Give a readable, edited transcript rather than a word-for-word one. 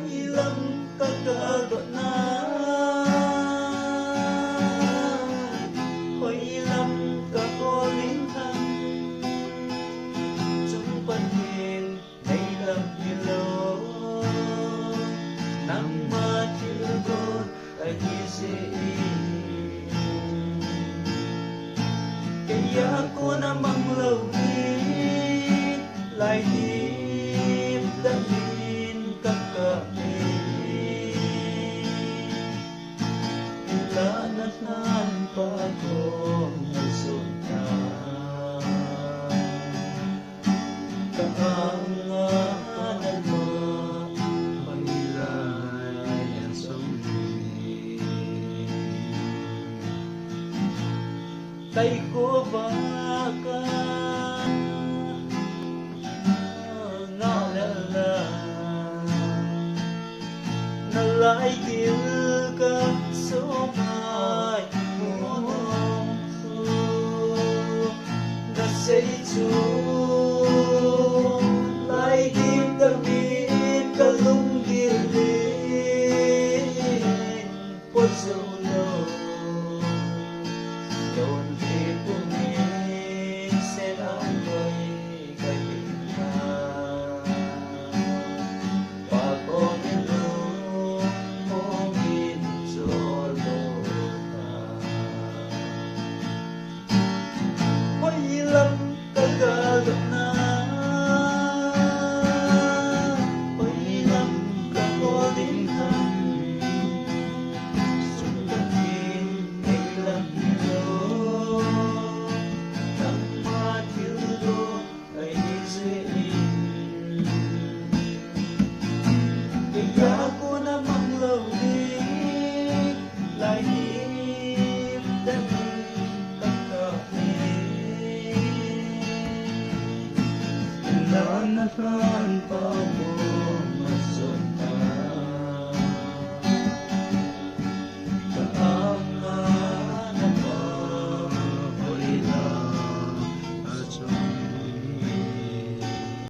ilam kagagot na hoy ilam kakolintan sumpatin ay lapilo nang matilgot ay isiin kaya ko namang lawit lai tim damin kakain ilanatan pa ko nagsundan kaanganan mo pangirayan sumbi tay ko baka nalay til ka sumay mong su nasay chu lay tim damit kalung dilin posulo don't keep me said I'm going kaya ilam kagagot na hoy ilam kakolintan sumpatin ay lapilo nang matildo ay isiin kaya ko namang lawit lahim dami kakain ilanatan pa mo